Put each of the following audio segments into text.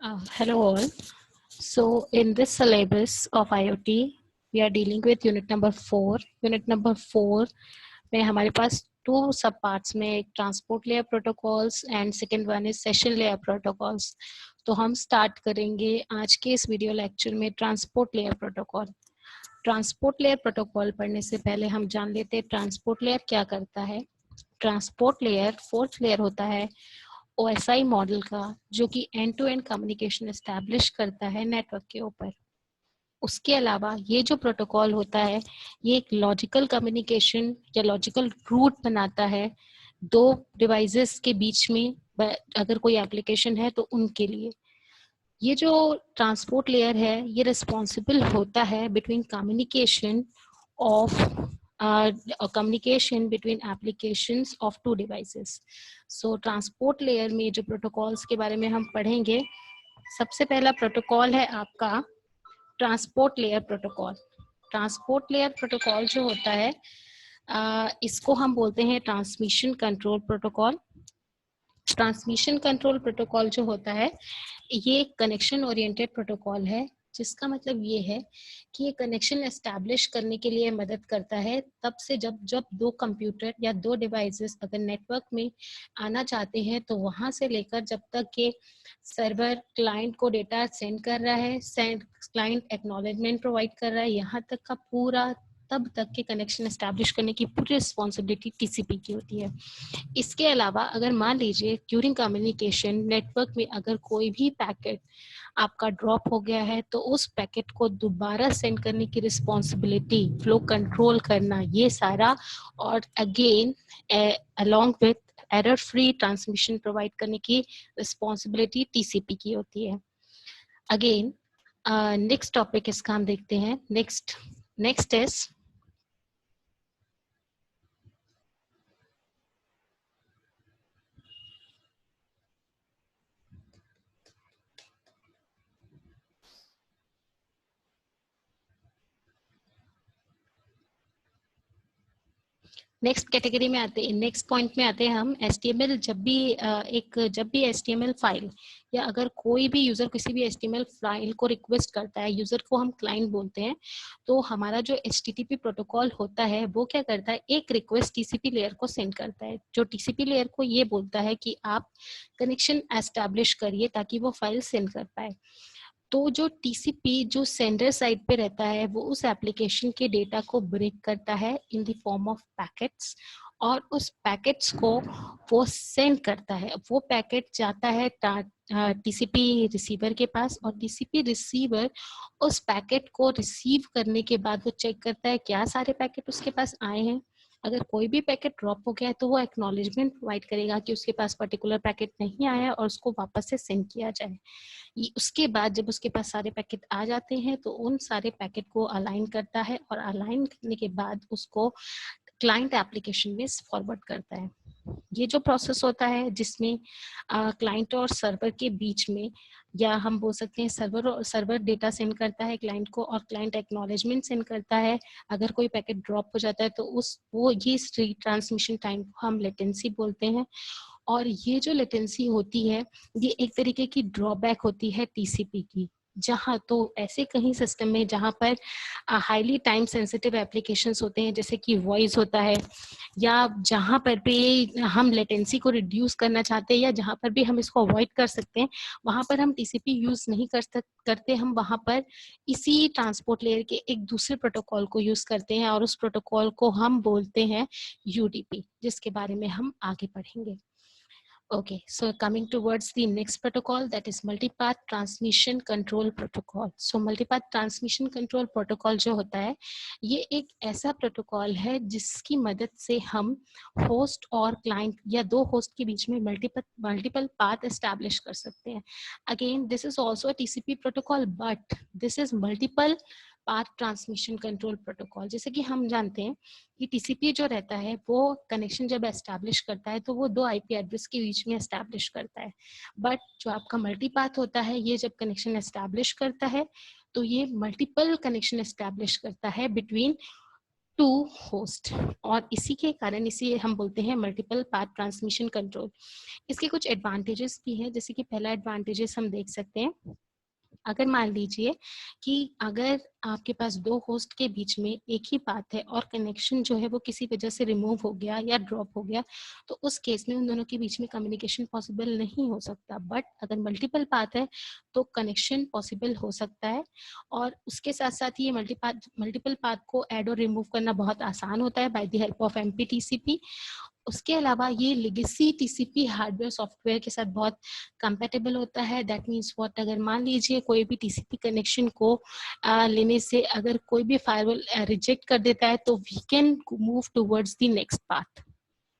Hello all. So in this syllabus of IoT, we are dealing with unit number 4. Unit number 4 में हमारे पास two सब parts में एक transport layer protocols and second one is session layer protocols. तो हम start करेंगे आज के इस video lecture में transport layer protocol. Transport layer protocol पढ़ने से पहले हम जान लेते हैं ट्रांसपोर्ट लेयर क्या करता है. ट्रांसपोर्ट लेयर फोर्थ लेयर होता है OSI मॉडल का, जो कि end to end communication establish करता है नेटवर्क के ऊपर. उसके अलावा ये जो प्रोटोकॉल होता है ये एक लॉजिकल कम्युनिकेशन या लॉजिकल रूट बनाता है दो डिवाइसेस के बीच में. अगर कोई एप्लीकेशन है तो उनके लिए ये जो ट्रांसपोर्ट लेयर है ये रिस्पॉन्सिबल होता है between communication of communication between applications of two devices. So transport layer में जो protocols के बारे में हम पढ़ेंगे, सबसे पहला प्रोटोकॉल है आपका transport layer protocol. Transport layer protocol जो होता है इसको हम बोलते हैं transmission control protocol. Transmission control protocol जो होता है ये कनेक्शन ओरिएंटेड प्रोटोकॉल है, जिसका मतलब ये है कि ये कनेक्शन एस्टैब्लिश करने के लिए मदद करता है तब से जब जब दो कंप्यूटर या दो डिवाइसेस अगर नेटवर्क में आना चाहते हैं तो वहां से लेकर जब तक के सर्वर क्लाइंट को डेटा सेंड कर रहा है, क्लाइंट एक्नॉलेजमेंट प्रोवाइड कर रहा है, यहाँ तक का पूरा तब तक के कनेक्शन एस्टैब्लिश करने की पूरी रिस्पॉन्सिबिलिटी टीसीपी की होती है. इसके अलावा अगर मान लीजिए ड्यूरिंग कम्युनिकेशन नेटवर्क में अगर कोई भी पैकेट आपका ड्रॉप हो गया है तो उस पैकेट को दोबारा सेंड करने की रिस्पॉन्सिबिलिटी, फ्लो कंट्रोल करना, ये सारा और again along with error free transmission provide करने की रिस्पॉन्सिबिलिटी टीसीपी की होती है. अगेन नेक्स्ट टॉपिक इसका हम देखते हैं. नेक्स्ट इज नेक्स्ट कैटेगरी में आते हैं, नेक्स्ट पॉइंट में आते हैं हम. HTML जब भी HTML फाइल या अगर कोई भी यूजर किसी भी HTML फाइल को रिक्वेस्ट करता है, यूजर को हम क्लाइंट बोलते हैं, तो हमारा जो HTTP प्रोटोकॉल होता है वो क्या करता है, एक रिक्वेस्ट TCP लेयर को सेंड करता है, जो TCP लेयर को ये बोलता है कि आप कनेक्शन एस्टैब्लिश करिए ताकि वो फाइल सेंड कर पाए. तो जो टीसीपी जो सेंडर साइड पे रहता है वो उस एप्लीकेशन के डेटा को ब्रेक करता है in the form of packets और उस पैकेट्स को वो सेंड करता है. वो पैकेट जाता है टीसीपी रिसीवर के पास और टीसीपी रिसीवर उस पैकेट को रिसीव करने के बाद वो चेक करता है क्या सारे पैकेट उसके पास आए हैं. अगर कोई भी पैकेट ड्रॉप हो गया है तो वो एक्नॉलेजमेंट प्रोवाइड करेगा कि उसके पास पर्टिकुलर पैकेट नहीं आया और उसको वापस से सेंड किया जाए. उसके बाद जब उसके पास सारे पैकेट आ जाते हैं तो उन सारे पैकेट को अलाइन करता है और अलाइन करने के बाद उसको क्लाइंट एप्लीकेशन में फॉरवर्ड करता है. ये जो प्रोसेस होता है जिसमें क्लाइंट और सर्वर के बीच में, या हम बोल सकते हैं सर्वर डेटा सेंड करता है क्लाइंट को और क्लाइंट एक्नॉलेजमेंट सेंड करता है. अगर कोई पैकेट ड्रॉप हो जाता है तो ये ट्रांसमिशन टाइम को हम लेटेंसी बोलते हैं. और ये जो लेटेंसी होती है ये एक तरीके की ड्रॉबैक होती है टीसीपी की. जहाँ तो ऐसे कहीं सिस्टम में जहाँ पर हाईली टाइम सेंसिटिव एप्लीकेशंस होते हैं जैसे कि वॉइस होता है, या जहाँ पर भी हम लेटेंसी को रिड्यूस करना चाहते हैं या जहाँ पर भी हम इसको अवॉइड कर सकते हैं, वहाँ पर हम टीसीपी यूज नहीं करते. हम वहाँ पर इसी ट्रांसपोर्ट लेयर के एक दूसरे प्रोटोकॉल को यूज करते हैं और उस प्रोटोकॉल को हम बोलते हैं यूडीपी, जिसके बारे में हम आगे पढ़ेंगे. Okay, so coming towards the next protocol, that is multipath transmission control protocol. So multipath transmission control protocol जो होता है ये एक ऐसा प्रोटोकॉल है जिसकी मदद से हम होस्ट और क्लाइंट या दो होस्ट के बीच में मल्टीपल पाथ एस्टैब्लिश कर सकते हैं. Again this is also a TCP protocol but this is multiple path transmission control protocol. जैसे कि हम जानते हैं कि टीसीपी जो रहता है वो कनेक्शन जब एस्टैब्लिश करता है तो वो दो आईपी एड्रेस के बीच में एस्टैब्लिश करता है. बट जो आपका मल्टीपाथ होता है ये जब कनेक्शन एस्टैब्लिश करता है तो ये मल्टीपल कनेक्शन एस्टैब्लिश करता है बिटवीन टू होस्ट, और इसी के कारण इसी हम बोलते हैं मल्टीपल पाथ ट्रांसमिशन कंट्रोल। इसके कुछ एडवांटेजेस भी हैं, जैसे कि पहला एडवांटेजेस हम देख सकते हैं, अगर मान लीजिए कि अगर आपके पास दो होस्ट के बीच में एक ही पाथ है और कनेक्शन जो है वो किसी वजह से रिमूव हो गया या ड्रॉप हो गया, तो उस केस में उन दोनों के बीच में कम्युनिकेशन पॉसिबल नहीं हो सकता। बट अगर मल्टीपल पाथ है तो कनेक्शन पॉसिबल हो सकता है, और उसके साथ साथ ये मल्टीपल पाथ को ऐड और रिमूव करना बहुत आसान होता है by the help of MPTCP। उसके अलावा ये लेगेसी टीसीपी हार्डवेयर सॉफ्टवेयर के साथ बहुत कंपेटेबल होता है। दैट मीन्स व्हाट, अगर मान लीजिए कोई भी टीसीपी कनेक्शन को लेने से अगर कोई भी फायरवॉल रिजेक्ट कर देता है तो we can move towards the next path.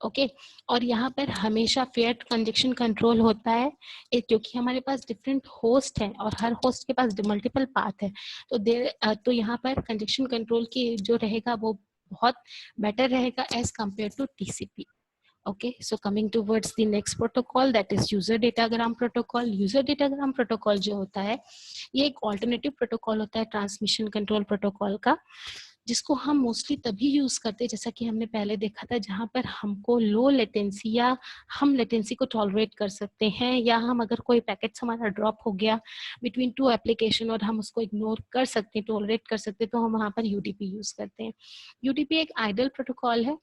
Okay, और यहाँ पर हमेशा फेयर कंजेक्शन कंट्रोल होता है, क्योंकि हमारे पास डिफरेंट होस्ट हैं और हर होस्ट के पास मल्टीपल पाथ है, तो यहाँ पर कंजेक्शन कंट्रोल की जो रहेगा वो बहुत बेटर रहेगा as compared to TCP. Okay, so coming towards the next protocol, that is user datagram protocol. User datagram protocol जो होता है ये एक ऑल्टरनेटिव प्रोटोकॉल होता है ट्रांसमिशन कंट्रोल प्रोटोकॉल का, जिसको हम मोस्टली तभी यूज करते हैं, जैसा कि हमने पहले देखा था, जहां पर हमको लो लेटेंसी या हम लेटेंसी को टॉलरेट कर सकते हैं, या हम अगर कोई पैकेट्स हमारा ड्रॉप हो गया बिटवीन टू एप्लीकेशन और हम उसको इग्नोर कर सकते हैं, टॉलरेट कर सकते हैं, तो हम वहां पर यूडीपी यूज करते हैं। यूडीपी एक आइडल प्रोटोकॉल है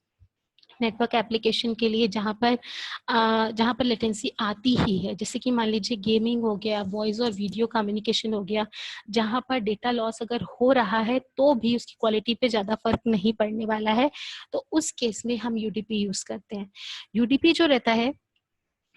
नेटवर्क एप्लीकेशन के लिए, जहां पर लेटेंसी आती ही है, जैसे कि मान लीजिए गेमिंग हो गया, वॉइस और वीडियो कम्युनिकेशन हो गया, जहां पर डेटा लॉस अगर हो रहा है तो भी उसकी क्वालिटी पे ज्यादा फर्क नहीं पड़ने वाला है, तो उस केस में हम यूडीपी यूज करते हैं। यूडीपी जो रहता है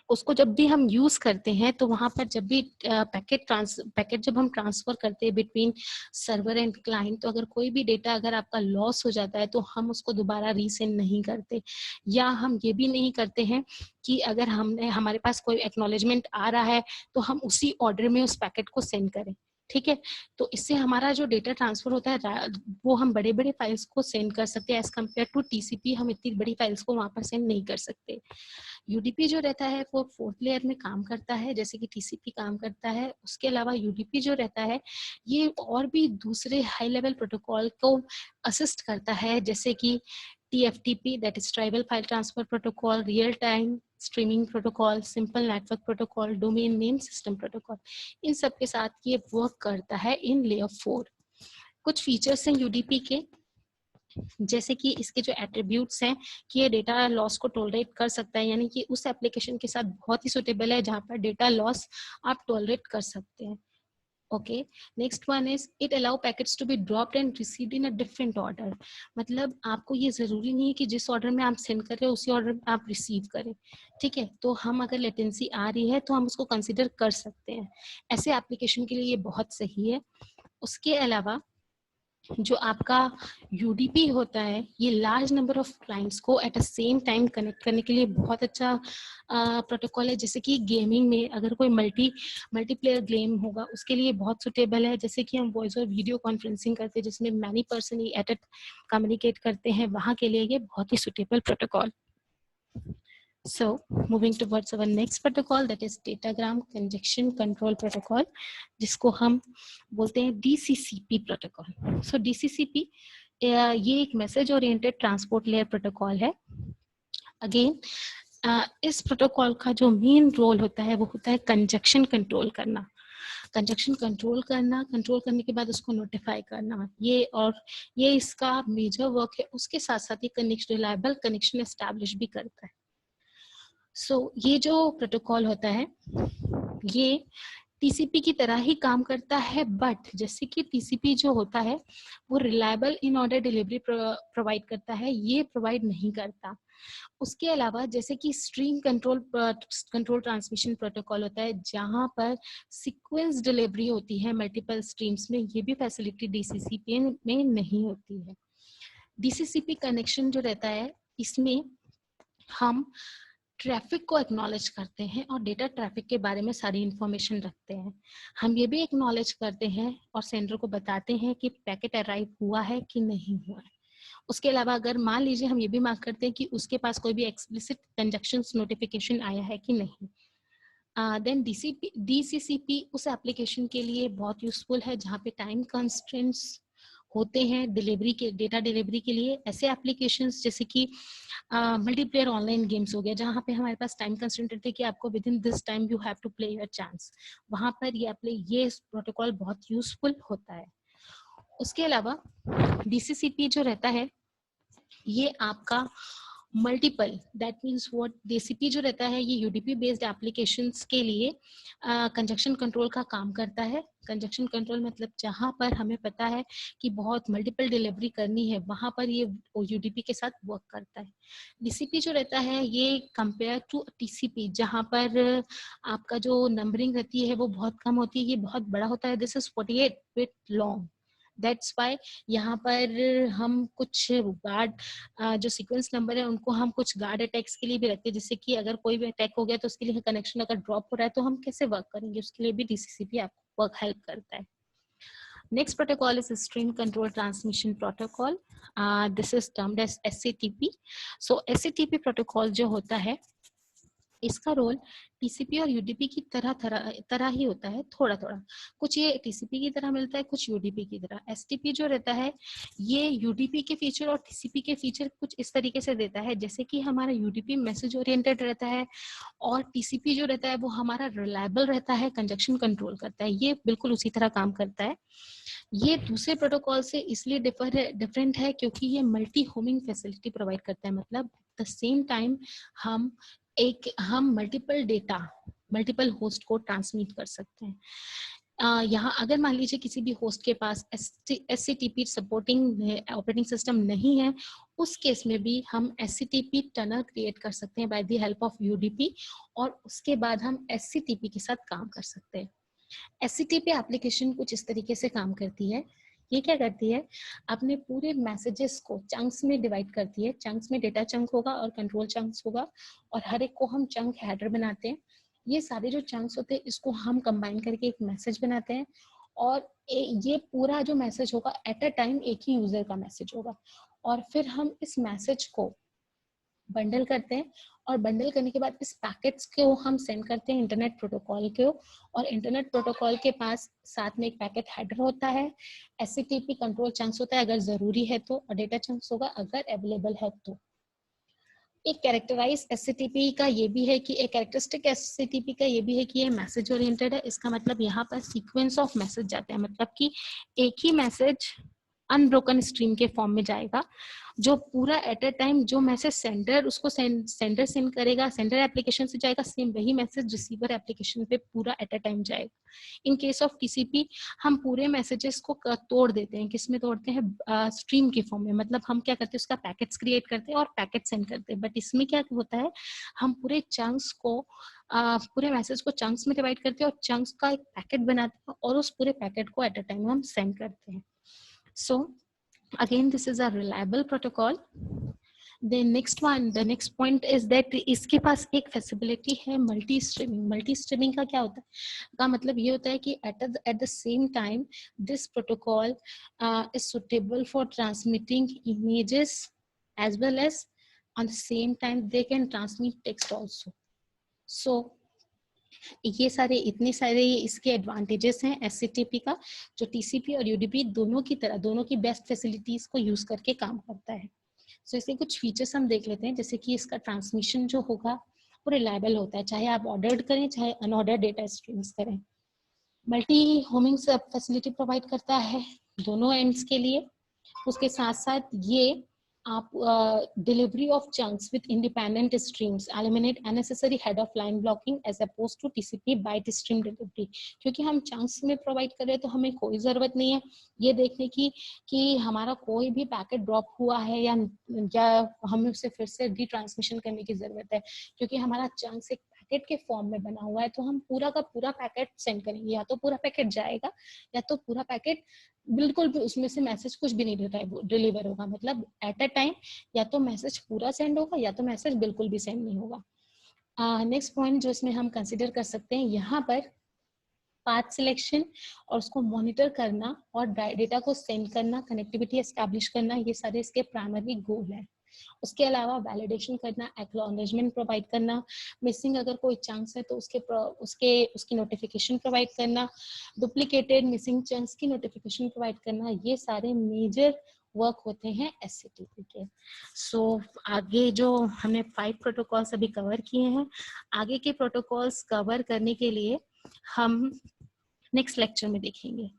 उसको जब भी हम यूज करते हैं तो वहां पर जब भी पैकेट जब हम ट्रांसफर करते हैं बिटवीन सर्वर एंड क्लाइंट, तो अगर कोई भी डेटा अगर आपका लॉस हो जाता है तो हम उसको दोबारा रीसेंड नहीं करते, या हम ये भी नहीं करते हैं कि अगर हमारे पास कोई एक्नॉलेजमेंट आ रहा है तो हम उसी ऑर्डर में उस पैकेट को सेंड करें। ठीक है, तो इससे हमारा जो डेटा ट्रांसफर होता है वो हम बड़े बड़े फाइल्स को सेंड कर सकते हैं, एज कम्पेयर टू टीसीपी हम इतनी बड़ी फाइल्स को वहां पर सेंड नहीं कर सकते। यूडीपी जो रहता है वो फोर्थ लेयर में काम करता है, जैसे कि टीसीपी काम करता है। उसके अलावा यूडीपी जो रहता है ये और भी दूसरे हाई लेवल प्रोटोकॉल को असिस्ट करता है, जैसे कि TFTP, that is tribal file transfer protocol, real time streaming protocol, simple network protocol, domain name system protocol, इन सब के साथ ये वर्क करता है इन लेयर 4। कुछ फीचर्स हैं यूडीपी के, जैसे कि इसके जो एट्रीब्यूट्स हैं कि ये डेटा लॉस को टॉलरेट कर सकता है, यानी कि उस एप्लीकेशन के साथ बहुत ही सुटेबल है जहां पर डेटा लॉस आप टॉलरेट कर सकते हैं। Okay, next one is it allow packets to be dropped and received in a different order. मतलब आपको ये जरूरी नहीं है कि जिस ऑर्डर में आप सेंड कर रहे हो उसी ऑर्डर में आप रिसीव करें। ठीक है, तो हम अगर लेटेंसी आ रही है तो हम उसको कंसिडर कर सकते हैं, ऐसे एप्लीकेशन के लिए ये बहुत सही है। उसके अलावा जो आपका यूडीपी होता है ये लार्ज नंबर ऑफ क्लाइंट्स को at a same time connect करने के लिए बहुत अच्छा प्रोटोकॉल है। जैसे कि गेमिंग में अगर कोई मल्टीप्लेयर गेम होगा उसके लिए बहुत सुटेबल है, जैसे कि हम वॉइस और वीडियो कॉन्फ्रेंसिंग करते हैं जिसमें मैनी पर्सन ही एट कम्युनिकेट करते हैं, वहाँ के लिए ये बहुत ही suitable protocol. So moving towards our next protocol, that is datagram congestion control protocol, जिसको हम बोलते हैं DCCP protocol. So DCCP ये एक message oriented transport layer protocol है। अगेन इस प्रोटोकॉल का जो मेन रोल होता है वो होता है कंजक्शन कंट्रोल करना। कंजक्शन कंट्रोल करने के बाद उसको नोटिफाई करना, ये इसका मेजर वर्क है। उसके साथ साथ ये रिलायबल कनेक्शन एस्टैब्लिश भी करता है। ये जो प्रोटोकॉल होता है ये टीसीपी की तरह ही काम करता है, बट जैसे कि टीसीपी जो होता है वो reliable in order delivery provide करता है, ये प्रोवाइड नहीं करता। उसके अलावा जैसे कि स्ट्रीम कंट्रोल ट्रांसमिशन प्रोटोकॉल होता है जहां पर सीक्वेंस डिलीवरी होती है मल्टीपल स्ट्रीम्स में, ये भी फैसिलिटी डीसीसीपी में नहीं होती है। डीसीसीपी कनेक्शन जो रहता है इसमें हम ट्रैफिक को एक्नॉलेज करते हैं और डेटा ट्रैफिक के बारे में सारी इंफॉर्मेशन रखते हैं। हम ये भी एक्नॉलेज करते हैं और सेंडर को बताते हैं कि पैकेट अराइव हुआ है कि नहीं हुआ है। उसके अलावा अगर मान लीजिए हम ये भी मार्क करते हैं कि उसके पास कोई भी एक्सप्लिसिट कंजक्शंस नोटिफिकेशन आया है कि नहीं, देन डीसीसीपी उस एप्लीकेशन के लिए बहुत यूजफुल है जहाँ पे टाइम कंस्ट्रेंट्स होते हैं डिलीवरी के, डेटा डिलीवरी के लिए। ऐसे एप्लीकेशंस जैसे कि मल्टीप्लेयर ऑनलाइन गेम्स हो गया, जहाँ पे हमारे पास टाइम कंस्ट्रेंट रहती है कि आपको within this time you have to play your chance, वहां पर ये प्रोटोकॉल बहुत यूजफुल होता है। उसके अलावा DCCP जो रहता है ये आपका multiple, that means what, DCP जो रहता है ये UDP बेस्ड एप्लीकेशंस के लिए कंजक्शन कंट्रोल का काम करता है। कंजक्शन कंट्रोल मतलब जहां पर हमें पता है कि बहुत मल्टीपल डिलीवरी करनी है, वहां पर ये UDP के साथ वर्क करता है। DCP जो रहता है ये कंपेयर टू TCP, जहां पर आपका जो नंबरिंग रहती है वो बहुत कम होती है, ये बहुत बड़ा होता है। This is 48 bit long, that's why यहाँ पर हम कुछ गार्ड जो सीक्वेंस नंबर है उनको हम कुछ गार्ड अटैक्स के लिए भी रखते हैं, जिससे कि अगर कोई भी अटैक हो गया तो उसके लिए कनेक्शन अगर ड्रॉप हो रहा है तो हम कैसे वर्क करेंगे, उसके लिए भी DCCP आपको वर्क हेल्प करता है। Next protocol is Stream Control Transmission Protocol. This is termed as SCTP. So SCTP protocol जो होता है इसका रोल TCP और UDP की तरह ही होता है, थोड़ा थोड़ा कुछ ये TCP की तरह मिलता है, कुछ UDP की तरह। STP जो रहता है ये UDP के फीचर और TCP के फीचर कुछ इस तरीके से देता है, जैसे कि हमारा UDP मैसेज ओरिएंटेड रहता है और TCP जो रहता है वो हमारा रिलायबल रहता है, कंजक्शन कंट्रोल करता है, ये बिल्कुल उसी तरह काम करता है। ये दूसरे प्रोटोकॉल से इसलिए डिफरेंट है क्योंकि ये मल्टी होमिंग फैसिलिटी प्रोवाइड करता है, मतलब द सेम टाइम हम मल्टीपल डेटा मल्टीपल होस्ट को ट्रांसमिट कर सकते हैं। यहाँ अगर मान लीजिए किसी भी होस्ट के पास SCTP सपोर्टिंग ऑपरेटिंग सिस्टम नहीं है, उस केस में भी हम SCTP टनल क्रिएट कर सकते हैं by the help of UDP, और उसके बाद हम SCTP के साथ काम कर सकते हैं। SCTP एप्लीकेशन कुछ इस तरीके से काम करती है। ये क्या करती है, अपने पूरे मैसेजेस को चंक्स में डिवाइड करती है। चंक्स में डेटा चंक होगा और कंट्रोल चंक्स होगा, और हर एक को हम चंक हेडर बनाते हैं। ये सारे जो चंक्स होते हैं इसको हम कंबाइन करके एक मैसेज बनाते हैं, और ये पूरा जो मैसेज होगा एट अ टाइम एक ही यूजर का मैसेज होगा, और फिर हम इस मैसेज को बंडल करते हैं, और बंडल करने के बाद इस पैकेट्स को हम सेंड करते हैं इंटरनेट प्रोटोकॉल को, और इंटरनेट प्रोटोकॉल के पास साथ में एक पैकेट हेडर होता है, SCTP कंट्रोल चंक्स होता है अगर जरूरी है तो, और डेटा चंक्स होगा अगर अवेलेबल है तो। एक कैरेक्टराइज SCTP का ये भी है कि एक कैरेक्टरिस्टिक SCTP का ये भी है कि ये मैसेज ओरिएंटेड है। इसका मतलब यहाँ पर सीक्वेंस ऑफ मैसेज जाते हैं, मतलब कि एक ही मैसेज अनब्रोकन स्ट्रीम के फॉर्म में जाएगा, जो पूरा एट अ टाइम जो मैसेज सेंडर उसको सेंडर सेंड करेगा, सेंडर एप्लीकेशन से जाएगा, सेम वही मैसेज रिसीवर एप्लीकेशन पे पूरा एट अ टाइम जाएगा। इन केस ऑफ TCP हम पूरे मैसेजेस को तोड़ देते हैं, किसमें तोड़ते हैं, स्ट्रीम के फॉर्म में, मतलब हम क्या करते हैं उसका पैकेट्स क्रिएट करते हैं और पैकेट सेंड करते हैं। बट इसमें क्या होता है, हम पूरे चंक्स को पूरे मैसेज को चंक्स में डिवाइड करते हैं और चंक्स का एक पैकेट बनाते हैं, और उस पूरे पैकेट को एट अ टाइम हम सेंड करते हैं। So again this is a reliable protocol. The next point is that इसके पास एक फैसिलिटी है मल्टी स्ट्रीमिंग। मल्टी स्ट्रीमिंग का क्या होता है, का मतलब ये होता है कि at the same time this protocol is suitable for transmitting images as well as on the same time they can transmit text also. So ये सारे इतने सारे इसके एडवांटेजेस हैं SCTP का, जो TCP और UDP दोनों की तरह दोनों की बेस्ट फैसिलिटीज को यूज करके काम करता है। सो इसके कुछ फीचर्स हम देख लेते हैं, जैसे कि इसका ट्रांसमिशन जो होगा वो रिलायबल होता है, चाहे आप ऑर्डर्ड करें चाहे अनऑर्डर्ड डेटा स्ट्रीम्स करें। मल्टी होमिंग फैसिलिटी प्रोवाइड करता है दोनों एंड्स के लिए। उसके साथ साथ ये आप delivery of chunks with independent streams eliminate unnecessary head of line blocking as opposed to TCP byte stream delivery। क्योंकि हम chunks में प्रोवाइड कर रहे हैं तो हमें कोई जरूरत नहीं है ये देखने की कि हमारा कोई भी पैकेट ड्रॉप हुआ है या हमें उसे फिर से रीट्रांसमिशन करने की जरूरत है, क्योंकि हमारा चंक्स एक पैकेट के फॉर्म में बना हुआ है, तो हम पूरा का पूरा पैकेट सेंड करेंगे, या तो पूरा पैकेट जाएगा या तो पूरा पैकेट बिल्कुल भी उसमें से मैसेज कुछ भी नहीं डिलीवर होगा, मतलब एट अ टाइम या तो मैसेज पूरा सेंड होगा या तो मैसेज बिल्कुल भी सेंड नहीं होगा। नेक्स्ट पॉइंट जो इसमें हम कंसिडर कर सकते हैं, यहाँ पर पाथ सिलेक्शन और उसको मॉनिटर करना और डेटा को सेंड करना, कनेक्टिविटी एस्टैब्लिश करना, ये सारे इसके प्राइमरी गोल है। उसके अलावा वैलिडेशन करना, एक्नॉलेजमेंट प्रोवाइड करना, मिसिंग अगर कोई चंक्स है तो उसकी नोटिफिकेशन प्रोवाइड करना, डुप्लीकेटेड मिसिंग चंक्स की नोटिफिकेशन प्रोवाइड करना, ये सारे मेजर वर्क होते हैं एससीटीपी के। सो आगे जो हमने 5 प्रोटोकॉल्स अभी कवर किए हैं, आगे के प्रोटोकॉल्स कवर करने के लिए हम नेक्स्ट लेक्चर में देखेंगे।